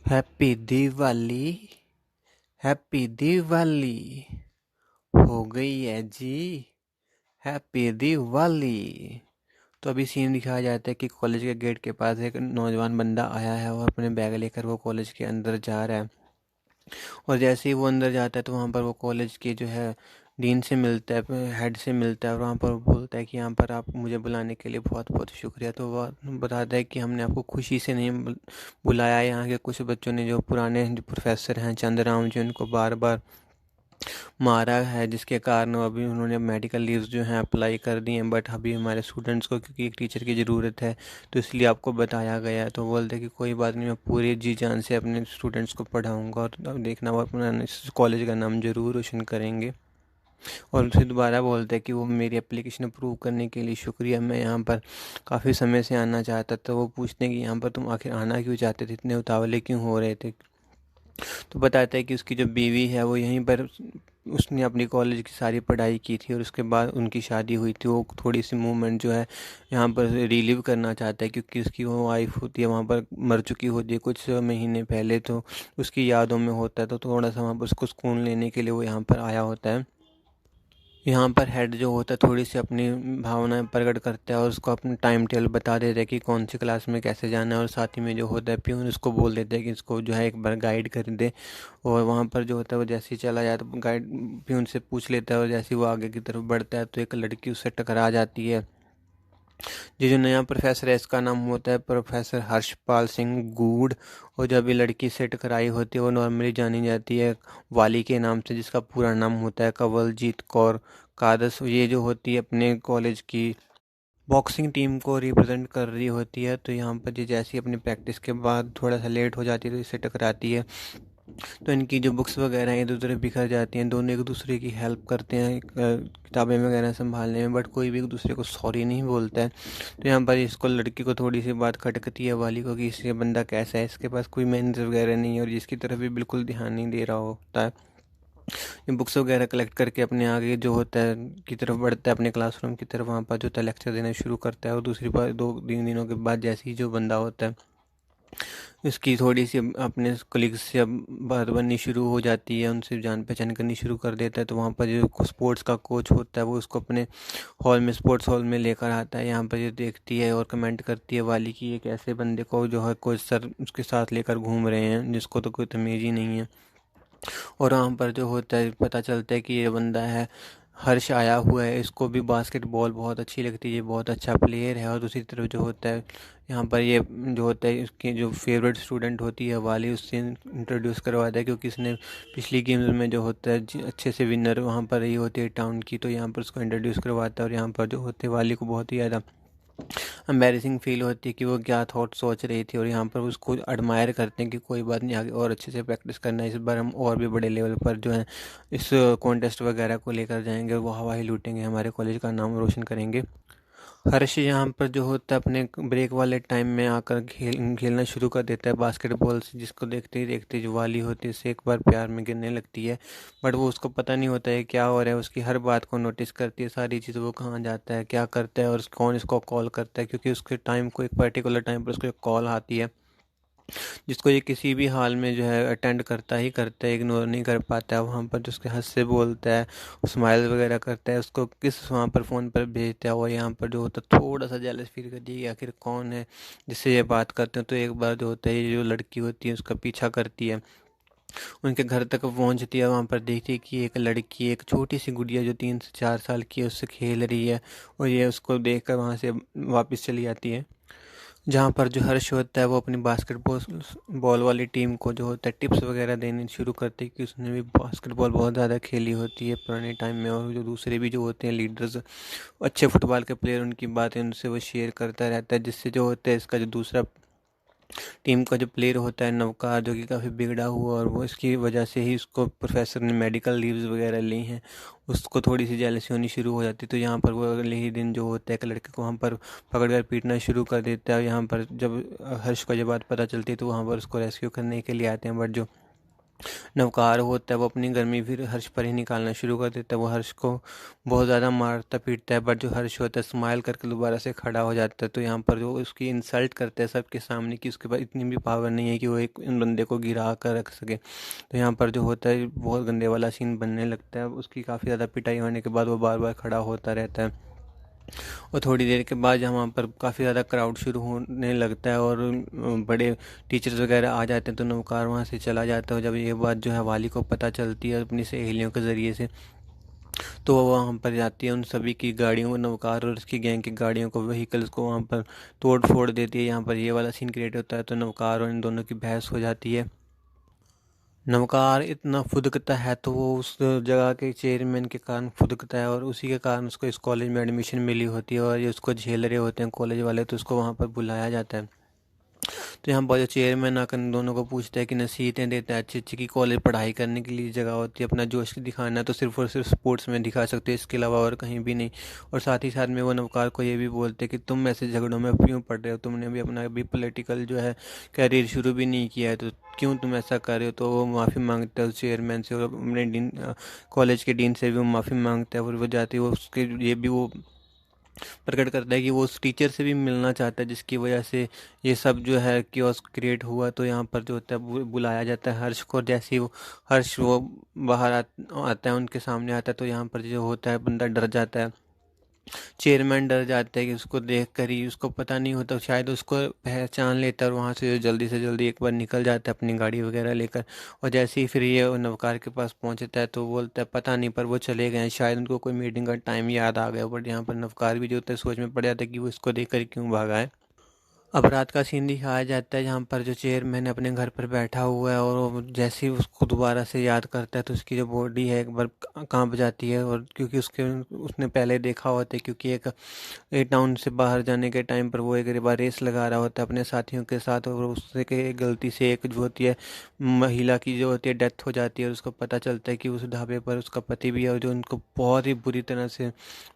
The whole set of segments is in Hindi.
हैप्पी दिवाली। हैप्पी दिवाली। हो गई है जी। हैप्पी दिवाली। तो अभी सीन दिखाया जाता है कि कॉलेज के गेट के पास एक नौजवान बंदा आया है और अपने बैग लेकर वो कॉलेज के अंदर जा रहा है। और जैसे ही वो अंदर जाता है तो वहाँ पर वो कॉलेज के जो है डीन से मिलता है, हेड से मिलता है, और वहाँ पर वो बोलता है कि यहाँ पर आप मुझे बुलाने के लिए बहुत बहुत शुक्रिया। तो वह बताता है कि हमने आपको खुशी से नहीं बुलाया। यहाँ के कुछ बच्चों ने, जो पुराने जो प्रोफेसर हैं चंद्रराम जी, उनको बार बार मारा है, जिसके कारण अभी उन्होंने मेडिकल लीव्स जो हैं अप्लाई कर दी हैं। बट अभी हमारे स्टूडेंट्स को क्योंकि एक टीचर की ज़रूरत है, तो इसलिए आपको बताया गया है। तो बोलते हैं कि कोई बात नहीं, मैं पूरी जी जान से अपने स्टूडेंट्स को पढ़ाऊँगा, और अब देखना वो अपना इस कॉलेज का नाम ज़रूर रोशन करेंगे। और फिर दोबारा बोलते हैं कि वो मेरी एप्लीकेशन अप्रूव करने के लिए शुक्रिया, मैं यहाँ पर काफ़ी समय से आना चाहता था। वो पूछते हैं कि यहाँ पर तुम आखिर आना क्यों चाहते थे, इतने उतावले क्यों हो रहे थे। तो बताता है कि उसकी जो बीवी है वो यहीं पर, उसने अपनी कॉलेज की सारी पढ़ाई की थी और उसके बाद उनकी शादी हुई थी। वो थोड़ी सी मूवमेंट जो है यहाँ पर रिलीव करना चाहता है, क्योंकि उसकी वो वाइफ होती है वहाँ पर मर चुकी होती है कुछ महीने पहले। तो उसकी यादों में होता है, तो थोड़ा सा वहाँ पर उसको सुकून लेने के लिए वो यहाँ पर आया होता है। यहाँ पर हेड जो होता है थोड़ी सी अपनी भावनाएं प्रकट करता है और उसको अपना टाइम टेबल बता देता है कि कौन सी क्लास में कैसे जाना है। और साथ ही में जो होता है प्यून उसको बोल देता है कि इसको जो है एक बार गाइड कर दे। और वहाँ पर जो होता है वो जैसे ही चला जाए तो गाइड प्यून से पूछ लेता है, और जैसे ही वो आगे की तरफ बढ़ता है तो एक लड़की उससे टकरा जाती है। ये जो नया प्रोफेसर है इसका नाम होता है प्रोफेसर हर्षपाल सिंह गूढ़। और जब ये लड़की से टकराई होती है वो नॉर्मली जानी जाती है वाली के नाम से, जिसका पूरा नाम होता है कंवलजीत कौर कादस। ये जो होती है अपने कॉलेज की बॉक्सिंग टीम को रिप्रेजेंट कर रही होती है। तो यहाँ पर ये जैसे ही अपनी प्रैक्टिस के बाद थोड़ा सा लेट हो जाती है तो इससे टकराती है। तो इनकी जो बुक्स वगैरह हैं इधर उधर बिखर जाती हैं। दोनों एक दूसरे की हेल्प करते हैं किताबें वगैरह संभालने में, बट कोई भी एक दूसरे को सॉरी नहीं बोलता है। तो यहाँ पर इसको, लड़की को थोड़ी सी बात खटकती है वाली को कि इससे बंदा कैसा है, इसके पास कोई मैनर्स वगैरह नहीं है और जिसकी तरफ भी बिल्कुल ध्यान नहीं दे रहा होता है। ये बुक्स वगैरह कलेक्ट करके अपने आगे जो होता है की तरफ बढ़ता है, अपने क्लासरूम की तरफ। वहाँ पर जो होता है लेक्चर देना शुरू करता है। और दूसरी बार 2-3 दिनों के बाद जैसे ही जो बंदा होता है इसकी थोड़ी सी अपने कलीग्स से अब बात बननी शुरू हो जाती है, उनसे जान पहचान करनी शुरू कर देता है। तो वहाँ पर जो स्पोर्ट्स का कोच होता है वो उसको अपने हॉल में, स्पोर्ट्स हॉल में लेकर आता है। यहाँ पर ये देखती है और कमेंट करती है वाली की एक ऐसे बंदे को जो है कोच सर उसके साथ लेकर घूम रहे हैं जिसको तो कोई तमीज़ ही नहीं है। और वहाँ पर जो होता है पता चलता है कि ये बंदा है हर्ष आया हुआ है, इसको भी बास्केटबॉल बहुत अच्छी लगती है, ये बहुत अच्छा प्लेयर है। और दूसरी तरफ जो होता है यहाँ पर ये जो होता है इसकी जो फेवरेट स्टूडेंट होती है वाली, उससे इंट्रोड्यूस करवाता है, क्योंकि इसने पिछली गेम्स में जो होता है अच्छे से विनर वहाँ पर रही होती है टाउन की। तो यहाँ पर उसको इंट्रोड्यूस करवाता है और यहाँ पर जो होते हैं वाली को बहुत ही ज़्यादा एम्बेरसिंग फील होती है कि वो क्या थॉट सोच रही थी। और यहाँ पर उसको एडमायर करते हैं कि कोई बात नहीं, आगे और अच्छे से प्रैक्टिस करना है, इस बार हम और भी बड़े लेवल पर जो है इस कॉन्टेस्ट वगैरह को लेकर जाएंगे, वो हवा ही लूटेंगे, हमारे कॉलेज का नाम रोशन करेंगे। हर्ष यहाँ पर जो होता है अपने ब्रेक वाले टाइम में आकर खेलना शुरू कर देता है बास्केटबॉल से, जिसको देखते ही देखते जो वाली होती है उससे एक बार प्यार में गिरने लगती है। बट वो उसको पता नहीं होता है क्या हो रहा है, उसकी हर बात को नोटिस करती है, सारी चीज़, वो कहाँ जाता है क्या करता है और कौन इसको कॉल करता है, क्योंकि उसके टाइम को एक पर्टिकुलर टाइम पर उसको एक कॉल आती है जिसको ये किसी भी हाल में जो है अटेंड करता ही करता है, इग्नोर नहीं कर पाता है। वहाँ पर जो उसके हंस से बोलता है, स्माइल वगैरह करता है, उसको किस वहाँ पर फ़ोन पर भेजता है। और यहाँ पर जो होता है थोड़ा सा जेलस फील करती है कि आखिर कौन है जिससे ये बात करते हैं। तो एक बार जो होता है ये जो लड़की होती है उसका पीछा करती है, उनके घर तक पहुँचती है। वहाँ पर देखती है कि एक लड़की, एक छोटी सी गुड़िया जो 3 से 4 साल की है, उससे खेल रही है। और ये उसको देख कर वहाँ से वापस चली जाती है। जहाँ पर जो हर्ष होता है वो अपनी बास्केटबॉल बॉल वाली टीम को जो होता है टिप्स वगैरह देने शुरू करते हैं कि उसने भी बास्केटबॉल बहुत ज़्यादा खेली होती है पुराने टाइम में। और जो दूसरे भी जो होते हैं लीडर्स, अच्छे फुटबॉल के प्लेयर, उनकी बातें उनसे वो शेयर करता रहता है, जिससे जो होता है इसका जो दूसरा टीम का जो प्लेयर होता है नवकार, जो कि काफ़ी बिगड़ा हुआ, और वो इसकी वजह से ही उसको प्रोफेसर ने मेडिकल लीव्स वगैरह ली हैं, उसको थोड़ी सी जेलसी होनी शुरू हो जाती है। तो यहाँ पर वो अगले ही दिन जो होता है एक लड़के को वहाँ पर पकड़ कर पीटना शुरू कर देता है। यहाँ पर जब हर्ष को ये बात पता चलती है तो वहाँ पर उसको रेस्क्यू करने के लिए आते हैं। बट जो नवकार होता है वो अपनी गर्मी फिर हर्ष पर ही निकालना शुरू कर देता है। वो हर्ष को बहुत ज़्यादा मारता पीटता है, बट जो हर्ष होता है स्माइल करके दोबारा से खड़ा हो जाता है। तो यहाँ पर जो उसकी इंसल्ट करते हैं सबके सामने कि उसके पास इतनी भी पावर नहीं है कि वो एक इन बंदे को गिरा कर रख सके। तो यहाँ पर जो होता है बहुत गंदे वाला सीन बनने लगता है। उसकी काफ़ी ज़्यादा पिटाई होने के बाद वो बार बार खड़ा होता रहता है। और थोड़ी देर के बाद जहाँ वहाँ पर काफ़ी ज़्यादा क्राउड शुरू होने लगता है और बड़े टीचर्स वगैरह आ जाते हैं। तो नवकार वहाँ से चला जाता है। और जब ये बात जो है वाली को पता चलती है अपनी सहेलियों के ज़रिए से, तो वो वहाँ पर जाती है, उन सभी की गाड़ियों को, नवकार और उसकी गैंग की गाड़ियों को, व्हीकल्स को वहाँ पर तोड़ फोड़ देती है। यहाँ पर ये वाला सीन क्रिएट होता है। तो नवकार और इन दोनों की बहस हो जाती है। नवकार इतना फुदकता है तो वो उस जगह के चेयरमैन के कारण फुदकता है और उसी के कारण उसको इस कॉलेज में एडमिशन मिली होती है। और ये उसको झेल रहे होते हैं कॉलेज वाले, तो उसको वहाँ पर बुलाया जाता है। तो यहाँ पर जो चेयरमैन आकर इन दोनों को पूछता है कि नसीहतें देता है अच्छी अच्छी की कॉलेज पढ़ाई करने के लिए जगह होती है, अपना जोश दिखाना तो सिर्फ और सिर्फ स्पोर्ट्स में दिखा सकते हो, इसके अलावा और कहीं भी नहीं। और साथ ही साथ में वो नवकार को ये भी बोलते हैं कि तुम ऐसे झगड़ों में क्यों पड़ रहे हो, तुमने भी अपना अभी पॉलिटिकल जो है कैरियर शुरू भी नहीं किया है, तो क्यों तुम ऐसा कर रहे हो। तो वो माफ़ी मांगता है उस चेयरमैन से और अपने डीन कॉलेज के डीन से भी वो माफ़ी मांगता है। और वो जाती है वो उसके ये भी वो प्रकट करता है कि वो उस टीचर से भी मिलना चाहता है जिसकी वजह से ये सब जो है कियोस्क क्रिएट हुआ। तो यहाँ पर जो होता है बुलाया जाता है हर्ष को। जैसे ही वो हर्ष वो बाहर आता है, उनके सामने आता है, तो यहाँ पर जो होता है बंदा डर जाता है। चेयरमैन डर जाता है कि उसको देख कर ही, उसको पता नहीं होता, शायद उसको पहचान लेता है और वहाँ से जल्दी से जल्दी एक बार निकल जाता है अपनी गाड़ी वगैरह लेकर। और जैसे ही फिर ये नवकार के पास पहुँचता है तो बोलता है पता नहीं, पर वो चले गए हैं, शायद उनको कोई मीटिंग का टाइम याद आ गया। बट यहाँ पर नवकार भी जो होता है सोच में पड़ जाता है कि वो इसको देख कर क्यों भागा है। अब रात का सीन दिखाया जाता है जहाँ पर जो चेयरमैन अपने घर पर बैठा हुआ है और वो जैसे ही उसको दोबारा से याद करता है तो उसकी जो बॉडी है एक बार कांप जाती है। और क्योंकि उसके उसने पहले देखा होता है, क्योंकि एक ए टाउन से बाहर जाने के टाइम पर वो एक बार रेस लगा रहा होता है अपने साथियों के साथ, और उससे के गलती से एक जो होती है महिला की जो होती है डेथ हो जाती है। और उसको पता चलता है कि उस ढाबे पर उसका पति भी है और जो उनको बहुत ही बुरी तरह से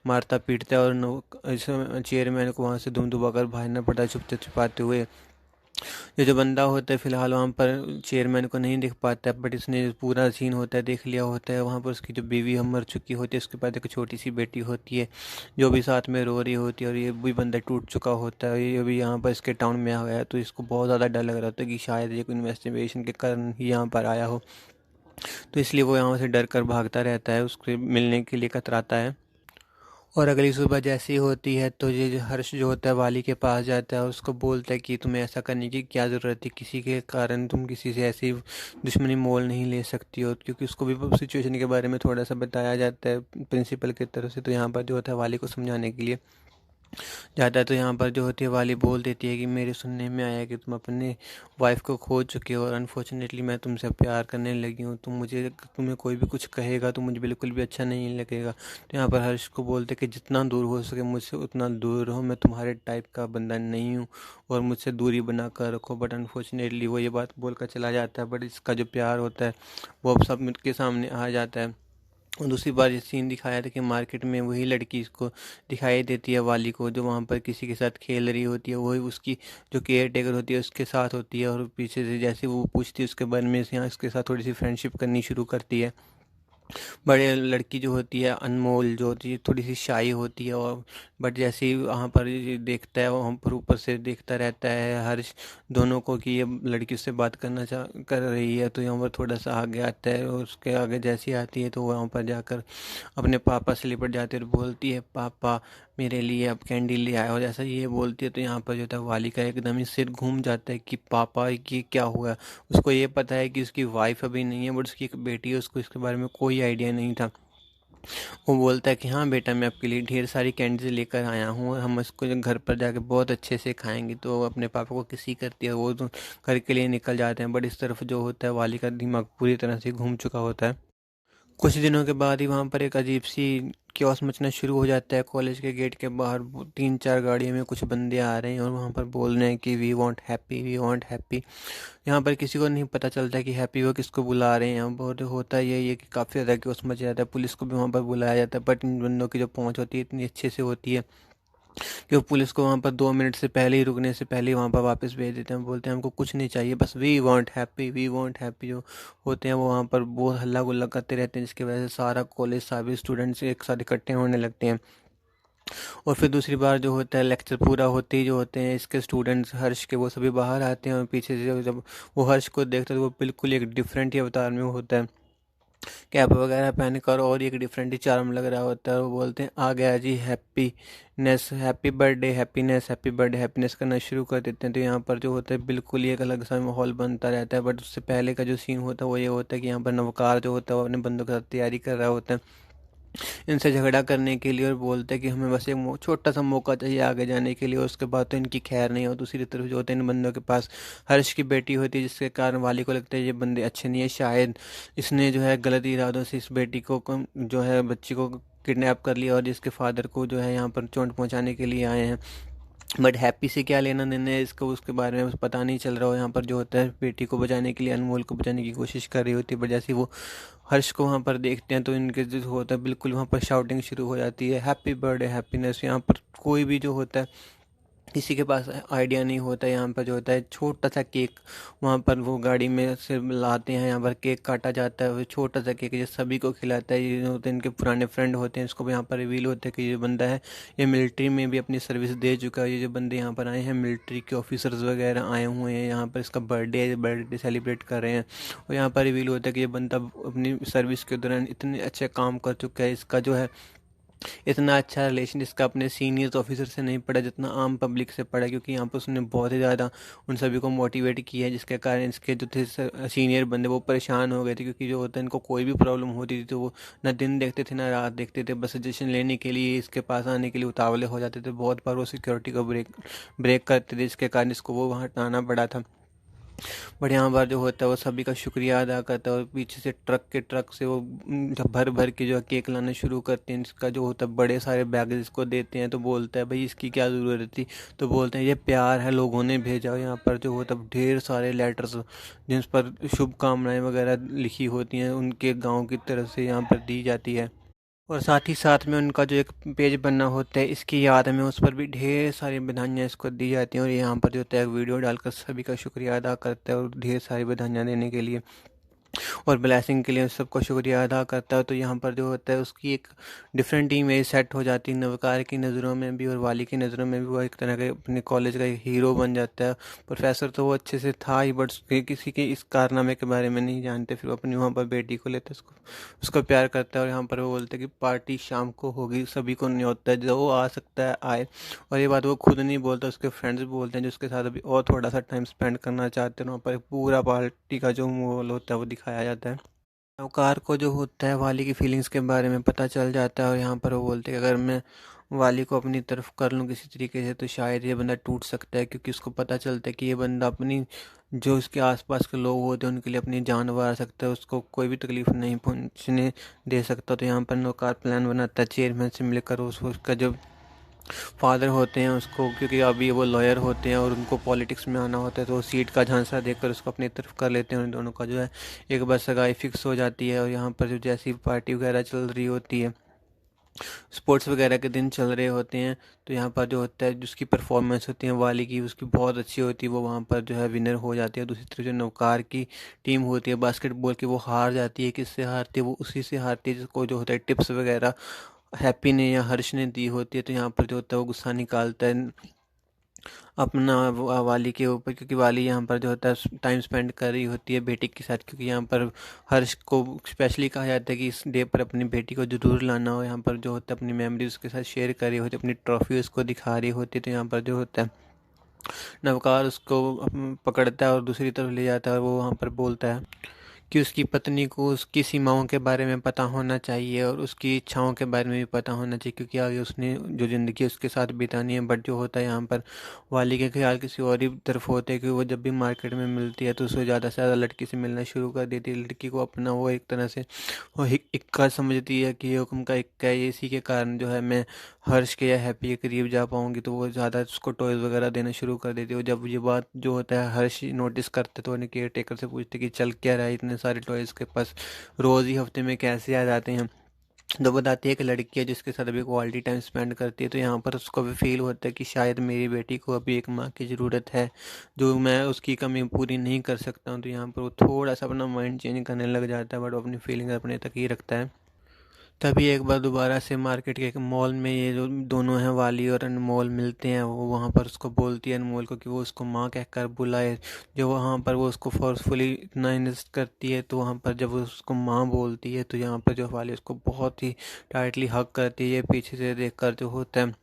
मारता पीटता है। और चेयरमैन को वहाँ से दुम दुबाकर भागना पड़ता है छुपते छुपाते हुए। ये जो बंदा होता है फिलहाल वहाँ पर चेयरमैन को नहीं दिख पाता है, बट इसने जो पूरा सीन होता है देख लिया होता है। वहाँ पर उसकी जो बीवी हम मर चुकी होती है, उसके बाद एक छोटी सी बेटी होती है जो भी साथ में रो रही होती है। और ये भी बंदा टूट चुका होता है, ये भी यहाँ पर इसके टाउन में आ गया है। तो इसको बहुत ज़्यादा डर लग रहा होता है कि शायद ये कोई इन्वेस्टिगेशन के कारण ही यहाँ पर आया हो। तो इसलिए वो यहाँ से डर कर भागता रहता है, उसके मिलने के लिए कतराता है। और अगली सुबह जैसी होती है तो ये जो हर्ष जो होता है वाली के पास जाता है और उसको बोलता है कि तुम्हें ऐसा करने की क्या ज़रूरत थी, किसी के कारण तुम किसी से ऐसी दुश्मनी मोल नहीं ले सकती हो। क्योंकि उसको भी सिचुएशन के बारे में थोड़ा सा बताया जाता है प्रिंसिपल की तरफ से। तो यहाँ पर जो होता है वाली को समझाने के लिए जाता है। तो यहाँ पर जो होती है वाली बोल देती है कि मेरे सुनने में आया कि तुम अपने वाइफ को खो चुके हो और अनफॉर्चुनेटली मैं तुमसे प्यार करने लगी हूँ। तुम्हें कोई भी कुछ कहेगा तो मुझे बिल्कुल भी अच्छा नहीं लगेगा। तो यहाँ पर हर्ष को बोलते कि जितना दूर हो सके मुझसे उतना दूर रहो, मैं तुम्हारे टाइप का बंदा नहीं हूँ और मुझसे दूरी बना कर रखो। बट अनफॉर्चुनेटली वो ये बात बोल कर चला जाता है। बट इसका जो प्यार होता है वो अब सब के सामने आ जाता है। और दूसरी बार ये सीन दिखाया था कि मार्केट में वही लड़की इसको दिखाई देती है वाली को, जो वहाँ पर किसी के साथ खेल रही होती है। वही उसकी जो केयर टेकर होती है उसके साथ होती है। और पीछे से जैसे वो पूछती है उसके बारे में, यहाँ इसके साथ थोड़ी सी फ्रेंडशिप करनी शुरू करती है। बड़े लड़की जो होती है अनमोल जो होती है थोड़ी सी शाई होती है। और बट जैसे ही वहाँ पर ये देखता है, वहाँ पर ऊपर से देखता रहता है हर्ष दोनों को कि ये लड़की उससे बात कर रही है। तो यहाँ पर थोड़ा सा आगे आता है और उसके आगे जैसी आती है तो वहाँ पर जाकर अपने पापा से लिपट जाती है और बोलती है पापा मेरे लिए अब कैंडी ले आए। और जैसा ये बोलती है तो यहाँ पर जो था वाली का एकदम ही सिर घूम जाता है कि पापा ये क्या हुआ। उसको ये पता है कि उसकी वाइफ अभी नहीं है बट उसकी एक बेटी है, उसको इसके बारे में कोई आइडिया नहीं था। वो बोलता है कि हाँ बेटा मैं आपके लिए ढेर सारी कैंडीज लेकर आया हूँ और हम इसको घर पर जाके बहुत अच्छे से खाएंगे। तो वो अपने पापा को किसी करती है, वो तो घर के लिए निकल जाते हैं। बट इस तरफ जो होता है वाली का दिमाग पूरी तरह से घूम चुका होता है। कुछ दिनों के बाद ही वहाँ पर एक अजीब सी क्योस मचना शुरू हो जाता है। कॉलेज के गेट के बाहर तीन चार गाड़ियों में कुछ बंदे आ रहे हैं और वहाँ पर बोल रहे हैं कि we want happy, we want happy. यहाँ पर किसी को नहीं पता चलता है कि हैप्पी वो किसको बुला रहे हैं। और होता यही है कि काफ़ी ज़्यादा क्योस मच जाता है, पुलिस को भी वहाँ पर बुलाया जाता है। बट इन बंदों की जो पहुँच होती है इतनी अच्छे से होती है कि वो पुलिस को वहाँ पर 2 मिनट से पहले ही, रुकने से पहले ही वहाँ पर वापस भेज देते हैं। बोलते हैं हमको कुछ नहीं चाहिए, बस we want happy, we want happy. जो होते हैं वो वहाँ पर बहुत हल्ला गुल्ला करते रहते हैं, जिसकी वजह से सारा कॉलेज, सभी स्टूडेंट्स एक साथ इकट्ठे होने लगते हैं। और फिर दूसरी बार जो होता है, लेक्चर पूरा होते ही जो होते हैं इसके स्टूडेंट्स हर्ष के, वो सभी बाहर आते हैं। और पीछे से जब वो हर्ष को देखते हैं तो वो बिल्कुल एक डिफरेंट ही अवतार में होता है, कैप वगैरह पहन कर, और एक डिफरेंट ही चार्म लग रहा होता है। वो बोलते हैं आ गया जी happiness, happy birthday happiness, happy birthday happiness करना शुरू कर देते हैं। तो यहाँ पर जो होता है बिल्कुल ही एक अलग सा माहौल बनता रहता है। बट उससे पहले का जो सीन होता है वो ये होता है कि यहाँ पर नवकार जो होता है वो अपने बंदों के साथ तैयारी कर रहा होता है इनसे झगड़ा करने के लिए, और बोलते हैं कि हमें बस एक छोटा सा मौका चाहिए आगे जाने के लिए। और उसके बाद तो इनकी खैर नहीं हो। दूसरी तरफ जो होते हैं इन बंदों के पास हर्ष की बेटी होती है, जिसके कारण वाली को लगता है ये बंदे अच्छे नहीं है, शायद इसने जो है गलत इरादों से इस बेटी को जो है बच्ची को किडनैप कर लिया, और जिसके फादर को जो है यहाँ पर चोट पहुँचाने के लिए आए हैं। बट हैप्पी से क्या लेना देना है इसको, उसके बारे में पता नहीं चल रहा हो। यहाँ पर जो होता है बेटी को बचाने के लिए, अनमोल को बचाने की कोशिश कर रही होती है। बट जैसे ही वो हर्ष को वहाँ पर देखते हैं तो इनके जो होता है बिल्कुल वहाँ पर शाउटिंग शुरू हो जाती है, हैप्पी बर्थडे हैप्पीनेस। यहाँ पर कोई भी जो होता है किसी के पास आइडिया नहीं होता। यहाँ पर जो होता है छोटा सा केक वहाँ पर वो गाड़ी में से लाते हैं, यहाँ पर केक काटा जाता है। वो छोटा सा केक ये सभी को खिलाता है। ये जो होते हैं इनके पुराने फ्रेंड होते हैं, इसको भी यहाँ पर रिवील होता है कि ये बंदा है, ये मिलिट्री में भी अपनी सर्विस दे चुका है। ये जो बंदे यहाँ पर आए हैं मिलिट्री के ऑफिसर्स वगैरह आए हुए हैं, यहाँ पर इसका बर्थडे है, बर्थडे सेलिब्रेट कर रहे हैं। और यहाँ पर रिवील होता है कि ये बंदा अपनी सर्विस के दौरान इतने अच्छे काम कर चुका है, इसका जो है इतना अच्छा रिलेशन इसका अपने सीनियर्स ऑफिसर से नहीं पड़ा जितना आम पब्लिक से पड़ा। क्योंकि यहाँ पर उसने बहुत ही ज़्यादा उन सभी को मोटिवेट किया है, जिसके कारण इसके जो थे सीनियर बंदे वो परेशान हो गए थे। क्योंकि जो होता है इनको कोई भी प्रॉब्लम होती थी तो वो ना दिन देखते थे ना रात देखते थे, बस सजेशन लेने के लिए इसके पास आने के लिए उतावले हो जाते थे। बहुत बार वो सिक्योरिटी को ब्रेक ब्रेक करते थे, जिसके कारण इसको वो वहाँ हटाना पड़ा था। बट यहाँ पर जो होता है वो सभी का शुक्रिया अदा करता है, और पीछे से ट्रक से वो जब भर भर के जो है केक लाना शुरू करते हैं। इसका जो होता है बड़े सारे बैग इसको देते हैं। तो बोलता है भाई इसकी क्या ज़रूरत थी। तो बोलते हैं ये प्यार है, लोगों ने भेजा। और यहाँ पर जो होता है ढेर सारे लेटर्स जिन पर शुभकामनाएं वगैरह लिखी होती हैं उनके गाँव की तरफ से यहाँ पर दी जाती है। और साथ ही साथ में उनका जो एक पेज बनना होता है इसकी याद में, उस पर भी ढेर सारी बधाइयाँ इसको दी जाती हैं। और यहाँ पर जो होता है वीडियो डालकर सभी का शुक्रिया अदा करता है, और ढेर सारी बधाइयाँ देने के लिए और ब्लेसिंग के लिए सबको शुक्रिया अदा करता है। तो यहाँ पर जो होता है उसकी एक डिफरेंट इमेज सेट हो जाती है नवकार की नज़रों में भी और वाली की नज़रों में भी। वो एक तरह के अपने कॉलेज का एक हीरो बन जाता है। प्रोफेसर तो वो अच्छे से था ही, बट किसी के इस कारनामे के बारे में नहीं जानते। फिर वो अपनी वहाँ पर बेटी को लेते उसको उसको प्यार करता है। और यहाँ पर वो बोलते हैं कि पार्टी शाम को होगी, सभी को न्योता है, जो वो आ सकता है आए। और ये बात वो खुद नहीं बोलता, उसके फ्रेंड्स बोलते हैं जो उसके साथ अभी और थोड़ा सा टाइम स्पेंड करना चाहते हैं। वहाँ पर पूरा पार्टी का जो माहौल होता है वो दिखाया जाता है। साहूकार को जो होता है वाली की फीलिंग्स के बारे में पता चल जाता है, और यहाँ पर वो बोलते हैं कि अगर मैं वाली को अपनी तरफ कर लूँ किसी तरीके से तो शायद ये बंदा टूट सकता है। क्योंकि उसको पता चलता है कि ये बंदा अपनी जो उसके आसपास के लोग होते हैं उनके लिए अपनी जान वार सकता है, उसको कोई भी तकलीफ नहीं पहुंचने दे सकता। तो यहाँ पर नौकार प्लान बनाता है चेयरमैन से मिलकर उसका जो फादर होते हैं उसको, क्योंकि अभी वो लॉयर होते हैं और उनको पॉलिटिक्स में आना होता है, तो सीट का झांसा देकर उसको अपनी तरफ कर लेते हैं। उन दोनों का जो है एक बार सगाई फिक्स हो जाती है। और यहाँ पर जो जैसी पार्टी वगैरह चल रही होती है, स्पोर्ट्स वगैरह के दिन चल रहे होते हैं, तो यहाँ पर जो होता है जिसकी परफॉर्मेंस होती है वाली की उसकी बहुत अच्छी होती है, वो वहाँ पर जो है विनर हो जाती है। दूसरी तरफ जो नौकार की टीम होती है बास्केटबॉल की, वो हार जाती है। किससे हारती है? वो उसी से हारती है जिसको जो होता है टिप्स वगैरह हैप्पी ने या हर्ष ने दी होती है। तो यहाँ पर जो होता है वो गुस्सा निकालता है अपना वाली के ऊपर, क्योंकि वाली यहाँ पर जो होता है टाइम स्पेंड कर रही होती है बेटी के साथ। क्योंकि यहाँ पर हर्ष को स्पेशली कहा जाता है कि इस डे पर अपनी बेटी को ज़रूर लाना हो। यहाँ पर जो होता है अपनी मेमोरीज उसके साथ शेयर कर रही होती है, अपनी ट्रॉफी उसको दिखा रही होती है। तो यहाँ पर जो होता है नवकार उसको पकड़ता है और दूसरी तरफ ले जाता है, और वो वहाँ पर बोलता है कि उसकी पत्नी को उसकी सीमाओं के बारे में पता होना चाहिए और उसकी इच्छाओं के बारे में भी पता होना चाहिए, क्योंकि आगे उसने जो ज़िंदगी उसके साथ बितानी है। बट जो होता है यहाँ पर वाली के ख्याल किसी और ही तरफ होते हैं कि वो जब भी मार्केट में मिलती है तो उसको ज़्यादा से ज़्यादा लड़की से मिलना शुरू कर देती है। लड़की को अपना वो एक तरह से वो इक्का समझती है कि ये हुक्म का इक्का है, इसी के कारण जो है मैं हर्ष के या हैप्पी के करीब जा पाऊंगी। तो वो ज़्यादा उसको टॉयज़ वगैरह देना शुरू कर देती है। और जब ये बात जो होता है हर्ष नोटिस करते तो उन्हें केयर टेकर से पूछते कि चल क्या रहा है, इतने सारे टॉयज़ के पास रोज़ ही हफ्ते में कैसे आ जाते हैं। तो बताती है कि लड़की है जिसके साथ अभी क्वालिटी टाइम स्पेंड करती है, तो यहाँ पर उसको भी फील होता है कि शायद मेरी बेटी को अभी एक माँ की ज़रूरत है, जो मैं उसकी कमी पूरी नहीं कर सकता हूँ। तो यहाँ पर वो थोड़ा सा अपना माइंड चेंज करने लग जाता है, बट वो अपनी फीलिंग अपने तक ही रखता है। तभी एक बार दोबारा से मार्केट के एक मॉल में ये जो दोनों हैं, वाली और अनमोल, मिलते हैं। वो वहाँ पर उसको बोलती है अनमोल को कि वो उसको माँ कहकर बुलाए। जो वहाँ पर वो उसको फोर्सफुली इतना इंसिस्ट करती है, तो वहाँ पर जब वो उसको माँ बोलती है, तो यहाँ पर जो वाली उसको बहुत ही टाइटली हग करती है। ये पीछे से देखकर जो होता है,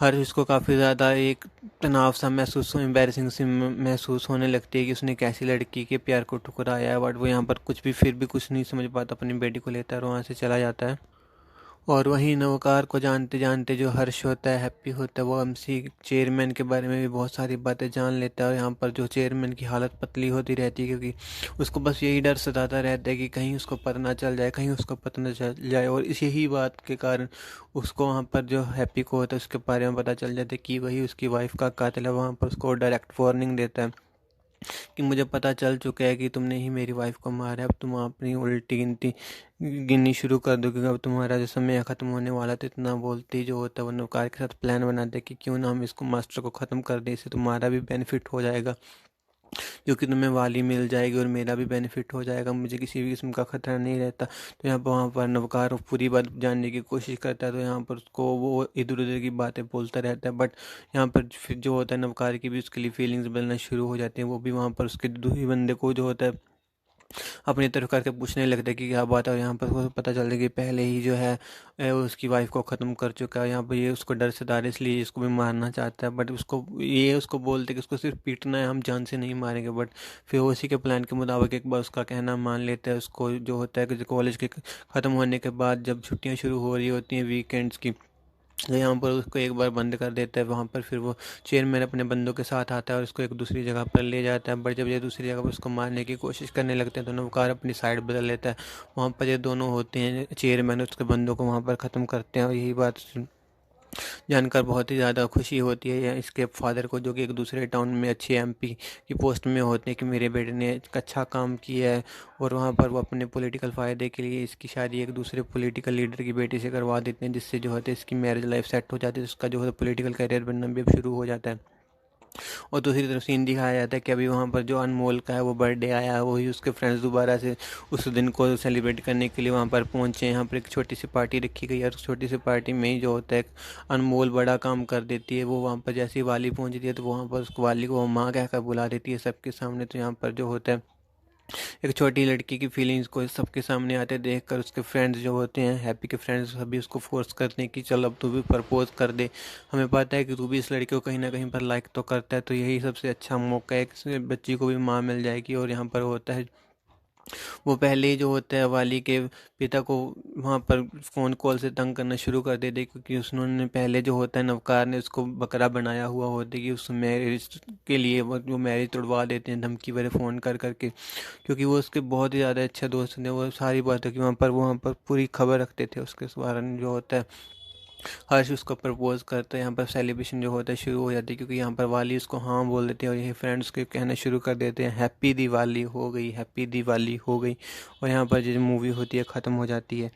हर उसको काफ़ी ज़्यादा एक तनाव सा महसूस, एम्बैरेसिंग सी महसूस होने लगती है कि उसने कैसी लड़की के प्यार को ठुकराया है। बट वो यहाँ पर कुछ भी, फिर भी कुछ नहीं समझ पाता, अपनी बेटी को लेता है और वहाँ से चला जाता है। और वहीं नवकार को जानते जानते जो हर्ष होता है, हैप्पी होता है, वो एमसी चेयरमैन के बारे में भी बहुत सारी बातें जान लेता है। और यहाँ पर जो चेयरमैन की हालत पतली होती रहती है, क्योंकि उसको बस यही डर सताता रहता है कि कहीं उसको पता ना चल जाए, कहीं उसको पता ना चल जाए। और इसी ही बात के कारण उसको वहाँ पर जो हैप्पी को होता है उसके बारे में पता चल जाता है कि वही उसकी वाइफ का कातिल है। वहाँ पर उसको डायरेक्ट वार्निंग देता है कि मुझे पता चल चुका है कि तुमने ही मेरी वाइफ को मारा है, अब तुम अपनी उल्टी गिनती गिननी शुरू कर दो, क्योंकि अब तुम्हारा जो समय ख़त्म होने वाला। तो इतना बोलते जो होता है वो नौकार के साथ प्लान बनाते हैं कि क्यों ना हम इसको मास्टर को ख़त्म कर दें, इससे तुम्हारा भी बेनिफिट हो जाएगा, क्योंकि तुम्हें वाली मिल जाएगी और मेरा भी बेनिफिट हो जाएगा, मुझे किसी भी किस्म का खतरा नहीं रहता। तो यहाँ पर वहाँ पर नवकार पूरी बात जानने की कोशिश करता है, तो यहाँ पर उसको वो इधर उधर की बातें बोलता रहता है। बट यहाँ पर फिर जो होता है, नवकार की भी उसके लिए फीलिंग्स बनना शुरू हो जाती हैं। वो भी वहाँ पर उसके दूसरे बंदे को जो होता है अपनी तरफ करके पूछने लगता है कि क्या बात है। और यहाँ पर उसको पता चलता है कि पहले ही जो है उसकी वाइफ को ख़त्म कर चुका है। यहाँ पर ये उसको डर से दार, इसलिए इसको भी मारना चाहता है। बट उसको बोलते कि उसको सिर्फ पीटना है, हम जान से नहीं मारेंगे। बट फिर वो उसी के प्लान के मुताबिक एक बार उसका कहना मान लेता है। उसको जो होता है कि कॉलेज के ख़त्म होने के बाद जब छुट्टियाँ शुरू हो रही होती हैं वीकेंड्स की, तो यहाँ पर उसको एक बार बंद कर देता है। वहाँ पर फिर वो चेयरमैन अपने बंदों के साथ आता है और उसको एक दूसरी जगह पर ले जाता है। बट जब ये दूसरी जगह पर उसको मारने की कोशिश करने लगते हैं, तो नवकार अपनी साइड बदल लेता है। वहाँ पर ये दोनों होते हैं, चेयरमैन उसके बंदों को वहाँ पर ख़त्म करते हैं। और यही बात जानकर बहुत ही ज़्यादा खुशी होती है या इसके फादर को, जो कि एक दूसरे टाउन में अच्छे एमपी की पोस्ट में होते हैं, कि मेरे बेटे ने एक अच्छा काम किया है। और वहाँ पर वो अपने पॉलिटिकल फ़ायदे के लिए इसकी शादी एक दूसरे पॉलिटिकल लीडर की बेटी से करवा देते हैं, जिससे जो होता है इसकी मैरिज लाइफ सेट हो जाती है। उसका जो है पॉलिटिकल करियर बनना भी अब शुरू हो जाता है। और दूसरी तरफ सीन दिखाया जाता है कि अभी वहाँ पर जो अनमोल का है वो बर्थडे आया है, वही उसके फ्रेंड्स दोबारा से उस दिन को सेलिब्रेट करने के लिए वहाँ पर पहुँचे हैं। यहाँ पर एक छोटी सी पार्टी रखी गई है, और उस छोटी सी पार्टी में ही जो होता है अनमोल बड़ा काम कर देती है। वो वहाँ पर जैसे ही वाली पहुँचती है, तो वहाँ पर उसको वाली को वो माँ कहकर बुला देती है सबके सामने। तो यहाँ पर जो होता है, एक छोटी लड़की की फीलिंग्स को सबके सामने आते देखकर उसके फ्रेंड्स जो होते हैं, हैप्पी के फ्रेंड्स, सभी उसको फोर्स करते हैं कि चल अब तू भी प्रपोज कर दे, हमें पता है कि तू भी इस लड़के को कहीं ना कहीं पर लाइक तो करता है, तो यही सबसे अच्छा मौका है कि बच्ची को भी माँ मिल जाएगी। और यहाँ पर होता है, वो पहले ही जो होता है वाली के पिता को वहाँ पर फ़ोन कॉल से तंग करना शुरू कर देते, क्योंकि उन्होंने पहले जो होता है नवकार ने उसको बकरा बनाया हुआ होता है कि उस मैरिज के लिए वो मैरिज तोड़वा देते हैं धमकी भरे फ़ोन कर करके, क्योंकि वो उसके बहुत ही ज़्यादा अच्छे दोस्त थे। वो सारी बातों की वहाँ पर पूरी खबर रखते थे उसके बारे में। जो होता है, हर्ष उसको प्रपोज करता है। यहाँ पर सेलिब्रेशन जो होता है शुरू हो जाती है, क्योंकि यहाँ पर वाली उसको हाँ बोल देते हैं और यही फ्रेंड्स के कहना शुरू कर देते हैं, हैप्पी दिवाली हो गई, हैप्पी दिवाली हो गई। और यहाँ पर जो मूवी होती है ख़त्म हो जाती है।